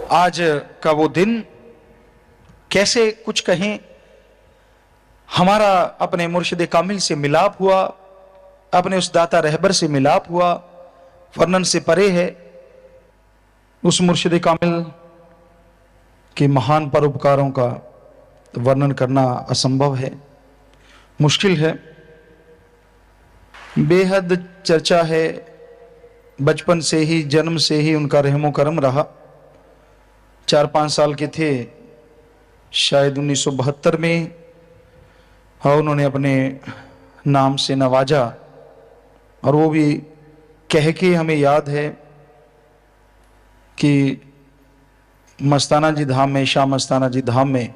आज का वो दिन कैसे कुछ कहें, हमारा अपने मुर्शिद कामिल से मिलाप हुआ, अपने उस दाता रहबर से मिलाप हुआ, वर्णन से परे है। उस मुर्शिद कामिल के महान परोपकारों का वर्णन करना असंभव है, मुश्किल है। बेहद चर्चा है, बचपन से ही, जन्म से ही उनका रहमो करम रहा। 4-5 साल के थे शायद 1972 में, और उन्होंने अपने नाम से नवाजा, और वो भी कह के हमें याद है कि मस्ताना जी धाम में, शाह मस्ताना जी धाम में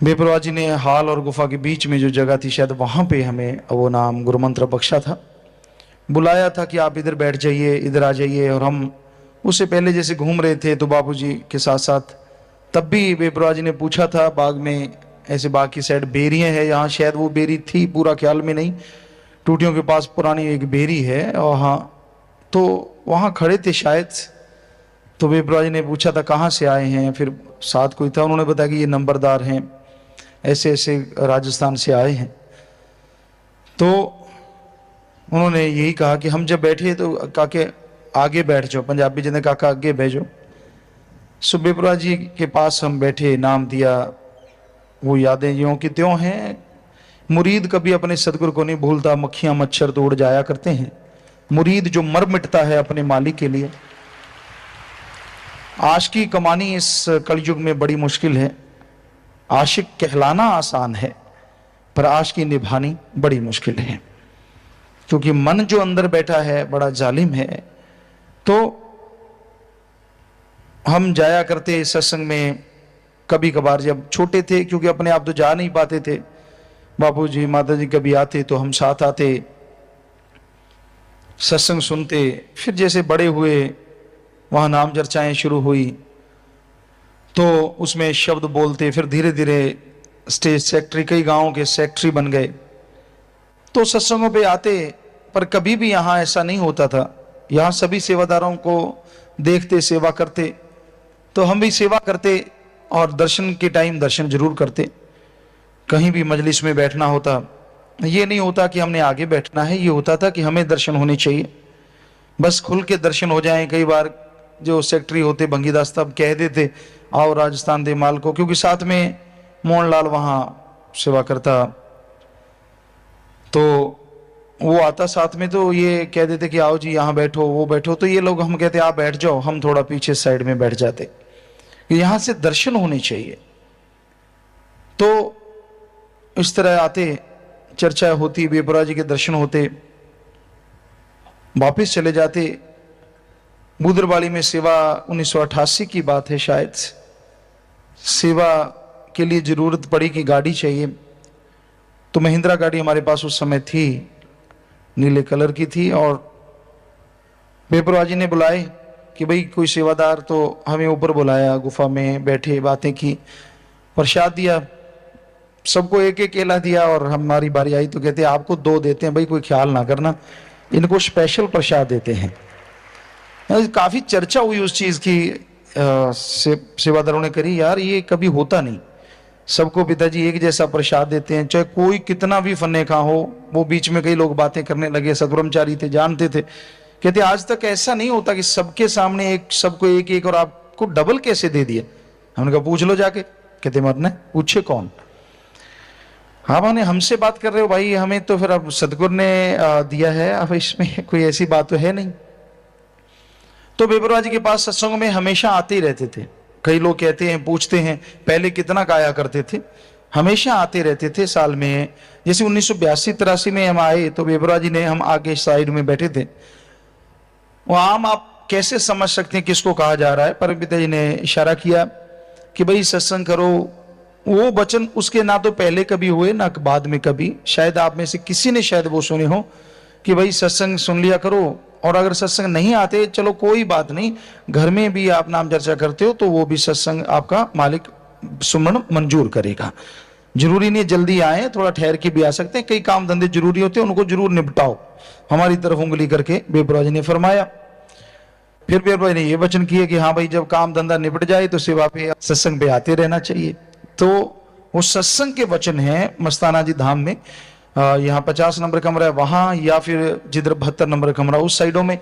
बेपरवाह जी ने हाल और गुफा के बीच में जो जगह थी, शायद वहाँ पे हमें वो नाम गुरु मंत्र बख्शा था, बुलाया था कि आप इधर बैठ जाइए, इधर आ जाइए। और हम उससे पहले जैसे घूम रहे थे तो बापूजी के साथ साथ, तब भी बेपरवाह जी ने पूछा था, बाग में ऐसे बाग की साइड बेरियां है, यहाँ शायद वो बेरी थी, पूरा ख्याल में नहीं, टूटियों के पास पुरानी एक बेरी है, और हाँ तो वहाँ खड़े थे शायद। तो बेपरवाह जी ने पूछा था कहाँ से आए हैं, फिर साथ कोई था, उन्होंने बताया कि ये नंबरदार हैं, ऐसे ऐसे राजस्थान से आए हैं। तो उन्होंने यही कहा कि हम जब बैठे तो काके आगे बैठ जाओ, पंजाबी जी ने काका आगे बैठो। सो बेपरवाह जी के पास हम बैठे, नाम दिया। वो यादें यों की त्यों हैं, मुरीद कभी अपने सदगुरु को नहीं भूलता, मक्खियां मच्छर तो उड़ जाया करते हैं। मुरीद जो मर मिटता है अपने मालिक के लिए। आशिकी कमानी इस कलयुग में बड़ी मुश्किल है। आशिक कहलाना आसान है, पर आशिकी निभानी बड़ी मुश्किल है, क्योंकि मन जो अंदर बैठा है बड़ा जालिम है। तो हम जाया करते सत्संग में कभी कभार, जब छोटे थे, क्योंकि अपने आप तो जा नहीं पाते थे। बापूजी माताजी कभी आते तो हम साथ आते, सत्संग सुनते। फिर जैसे बड़े हुए, वहाँ नाम चर्चाएं शुरू हुई, तो उसमें शब्द बोलते। फिर धीरे धीरे स्टेज सेक्रेटरी, कई गांवों के सेक्रेटरी बन गए, तो सत्संगों पे आते। पर कभी भी यहाँ ऐसा नहीं होता था, यहाँ सभी सेवादारों को देखते, सेवा करते, तो हम भी सेवा करते, और दर्शन के टाइम दर्शन जरूर करते। कहीं भी मजलिस में बैठना होता, ये नहीं होता कि हमने आगे बैठना है, ये होता था कि हमें दर्शन होने चाहिए, बस खुल के दर्शन हो जाएं। कई बार जो सेक्रेटरी होते भंगीदास तब कह देते, आओ राजस्थान दे माल को, क्योंकि साथ में मोहन लाल वहाँ सेवा करता, तो वो आता साथ में, तो ये कह देते कि आओ जी यहाँ बैठो, वो बैठो। तो ये लोग, हम कहते आप बैठ जाओ, हम थोड़ा पीछे साइड में बैठ जाते, यहाँ से दर्शन होने चाहिए। तो इस तरह आते, चर्चा होती, बेपरवाह जी के दर्शन होते, वापिस चले जाते। बुदरवाली में सेवा 1988 की बात है शायद, सेवा के लिए जरूरत पड़ी कि गाड़ी चाहिए। तो महिंद्रा गाड़ी हमारे पास उस समय थी, नीले कलर की थी, और बेपरवाह जी ने बुलाए कि भाई कोई सेवादार, तो हमें ऊपर बुलाया, गुफा में बैठे, बातें की, प्रसाद दिया, सबको एक एक केला दिया। और हमारी बारी आई तो कहते आपको 2 देते हैं, भाई कोई ख्याल ना करना, इनको स्पेशल प्रसाद देते हैं। काफी चर्चा हुई उस चीज की, सेवादारों ने करी, यार ये कभी होता नहीं, सबको पिताजी एक जैसा प्रसाद देते हैं, चाहे कोई कितना भी फन्ने खा हो। वो बीच में कई लोग बातें करने लगे, सदब्रह्मचारी थे, जानते थे, कहते आज तक ऐसा नहीं होता कि सबके सामने एक, सबको एक एक, और आपको डबल कैसे दे दिया। हमने कहा पूछ लो जाके। कहते मरना पूछे कौन, हाँ माने हमसे बात कर रहे हो भाई, हमें तो फिर अब सदगुरु ने दिया है, अब इसमें कोई ऐसी बात तो है नहीं। तो बेपरवाह जी के पास सत्संग में हमेशा आते ही रहते थे। कई लोग कहते हैं, पूछते हैं पहले कितना आया करते थे, हमेशा आते रहते थे साल में। जैसे 1982-83 में हम आए, तो बेपरवाह जी ने, हम आगे साइड में बैठे थे, वो आम आप कैसे समझ सकते हैं किसको कहा जा रहा है, पर पिताजी ने इशारा किया कि भाई सत्संग करो। वो वचन उसके ना तो पहले कभी हुए ना बाद में कभी, शायद आप में से किसी ने शायद वो सुने हो कि भाई सत्संग सुन लिया करो, और अगर सत्संग नहीं आते चलो कोई बात नहीं, घर में भी आप नाम चर्चा करते हो तो वो भी सत्संग आपका मालिक सुमन मंजूर करेगा। जरूरी नहीं जल्दी आए, थोड़ा ठहर के भी आ सकते हैं, कई काम धंधे जरूरी होते हैं, उनको जरूर निपटाओ, हमारी तरफ उंगली करके बेपरवाह जी ने फरमाया। फिर बेपरवाजी ने ये वचन किए कि हाँ भाई जब काम धंधा निपट जाए तो सेवा पे सत्संग पे आते रहना चाहिए। तो वो सत्संग के वचन है मस्ताना जी धाम में। यहाँ 50 नंबर कमरा है वहां, या फिर जिधर 72 नंबर कमरा, उस साइडों में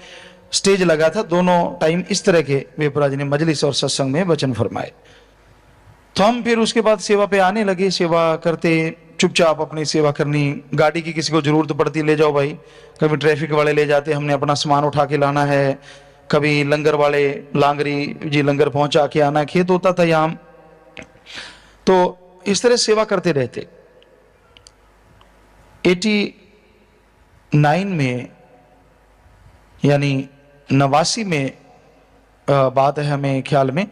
स्टेज लगा था। दोनों टाइम इस तरह के बेपरवाजी ने मजलिस और सत्संग में वचन फरमाए। तो हम फिर उसके बाद सेवा पे आने लगे, सेवा करते, चुपचाप अपनी सेवा करनी। गाड़ी की किसी को जरूरत पड़ती ले जाओ भाई, कभी ट्रैफिक वाले ले जाते, हमने अपना सामान उठा के लाना है, कभी लंगर वाले लांगरी जी लंगर पहुंचा के आना, खेत होता था यहाँ। तो इस तरह सेवा करते रहते। 89 में यानी 89 में बात है हमें ख्याल में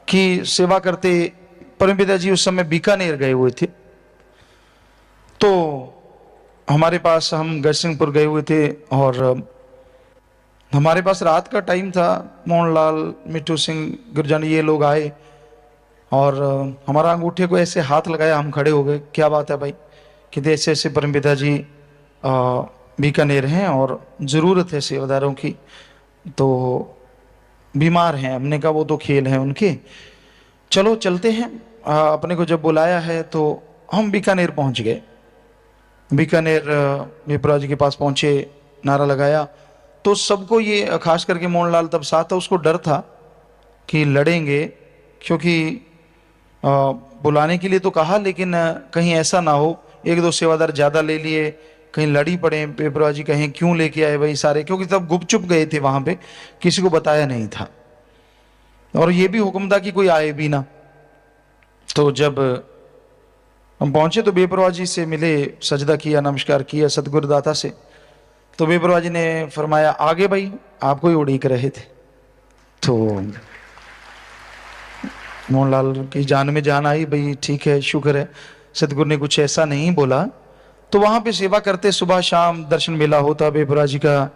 कि सेवा करते परमपिता जी उस समय बीकानेर गए हुए थे। तो हमारे पास, हम गजसिंहपुर गए हुए थे और हमारे पास रात का टाइम था। मोहनलाल, मिट्टू सिंह, गुरजानी ये लोग आए और हमारा अंगूठे को ऐसे हाथ लगाया, हम खड़े हो गए। क्या बात है भाई? कि ऐसे ऐसे परमपिता जी बीकानेर हैं और ज़रूरत है सेवादारों की, तो बीमार हैं। हमने कहा वो तो खेल हैं उनके, चलो चलते हैं। अपने को जब बुलाया है तो हम बीकानेर पहुंच गए। बीकानेर विप्रा जी के पास पहुंचे, नारा लगाया। तो सबको ये, खास करके मोहनलाल तब साथ था, उसको डर था कि लड़ेंगे, क्योंकि बुलाने के लिए तो कहा, लेकिन कहीं ऐसा ना हो एक दो सेवादार ज़्यादा ले लिए, कहीं लड़ी पड़े, विप्रा जी कहें क्यों लेके आए भाई सारे, क्योंकि तब गुपचुप गए थे वहाँ पे, किसी को बताया नहीं था और ये भी हुक्म था कि कोई आए भी ना। तो जब हम पहुंचे तो बेपरवाह जी से मिले, सजदा किया, नमस्कार किया सतगुरुदाता से। तो बेपरवाह जी ने फरमाया आगे भाई, आपको ही उड़ीक रहे थे। तो मोहनलाल की जान में जान आई, भाई ठीक है, शुक्र है सतगुरु ने कुछ ऐसा नहीं बोला। तो वहां पे सेवा करते, सुबह शाम दर्शन मेला होता बेपरवाह जी का।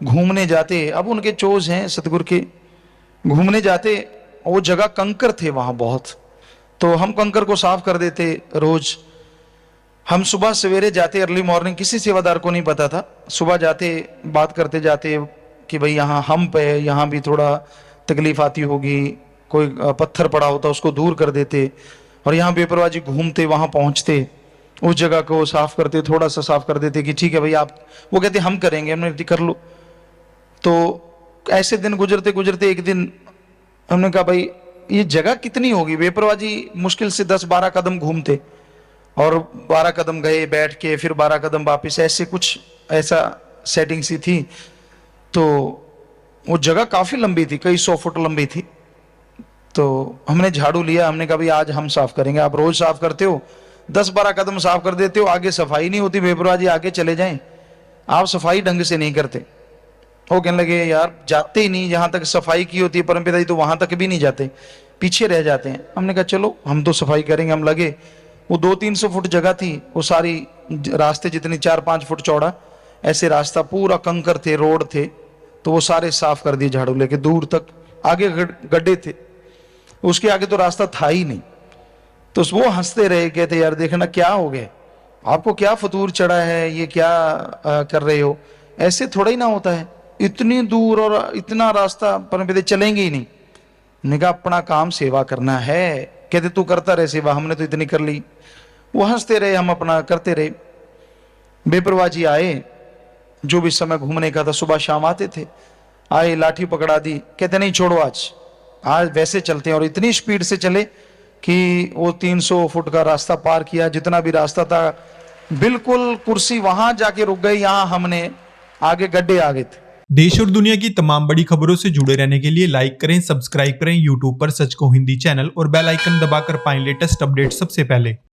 घूमने जाते, अब उनके चोज हैं सतगुरु के, घूमने जाते। वो जगह कंकर थे वहां बहुत, तो हम कंकर को साफ कर देते रोज। हम सुबह सवेरे जाते, अर्ली मॉर्निंग, किसी सेवादार को नहीं पता था। सुबह जाते, बात करते जाते कि भाई यहाँ हम्प है, यहाँ भी थोड़ा तकलीफ आती होगी, कोई पत्थर पड़ा होता उसको दूर कर देते। और यहाँ बेपरवाह जी घूमते, वहां पहुंचते, उस जगह को साफ करते, थोड़ा सा साफ कर देते कि ठीक है भाई आप, वो कहते हम करेंगे, हमने कर लो। तो ऐसे दिन गुजरते गुजरते एक दिन हमने कहा भाई ये जगह कितनी होगी। बेपरवाह जी मुश्किल से 10-12 कदम घूमते और 12 कदम गए बैठ के, फिर 12 कदम वापिस, ऐसे कुछ ऐसा सेटिंग सी थी। तो वो जगह काफी लंबी थी, कई 100 फुट लंबी थी। तो हमने झाड़ू लिया, हमने कहा भाई आज हम साफ करेंगे। आप रोज साफ करते हो, 10-12 कदम साफ कर देते हो, आगे सफाई नहीं होती। बेपरवाह जी आगे चले जाएं, आप सफाई ढंग से नहीं करते। वो कहने लगे यार जाते ही नहीं, जहां तक सफाई की होती है परमपिता जी तो वहां तक भी नहीं जाते, पीछे रह जाते हैं। हमने कहा चलो हम तो सफाई करेंगे। हम लगे, वो 200-300 फुट जगह थी, वो सारी रास्ते जितनी 4-5 फुट चौड़ा ऐसे रास्ता, पूरा कंकर थे, रोड थे, तो वो सारे साफ कर दिए झाड़ू लेके दूर तक। आगे गड्ढे थे, उसके आगे तो रास्ता था ही नहीं। तो वो हंसते रहे, कहते यार देखना क्या हो गया, आपको क्या फतूर चढ़ा है, ये क्या कर रहे हो, ऐसे थोड़ा ही ना होता है, इतनी दूर और इतना रास्ता परमपिता चलेंगे ही नहीं। मैंने कहा अपना काम सेवा करना है। कहते तू करता रहे सेवा, हमने तो इतनी कर ली। वो हंसते रहे, हम अपना करते रहे। बेपरवाह जी आए, जो भी समय घूमने का था, सुबह शाम आते थे, आए लाठी पकड़ा दी, कहते नहीं छोड़ो आज वैसे चलते हैं। और इतनी स्पीड से चले कि वो 300 फुट का रास्ता पार किया, जितना भी रास्ता था। बिल्कुल कुर्सी वहां जाके रुक गई, यहां हमने आगे गड्ढे आ गए थे। देश और दुनिया की तमाम बड़ी खबरों से जुड़े रहने के लिए लाइक करें, सब्सक्राइब करें यूट्यूब पर सच को हिंदी चैनल और बेल आइकन दबाकर पाएं लेटेस्ट अपडेट सबसे पहले।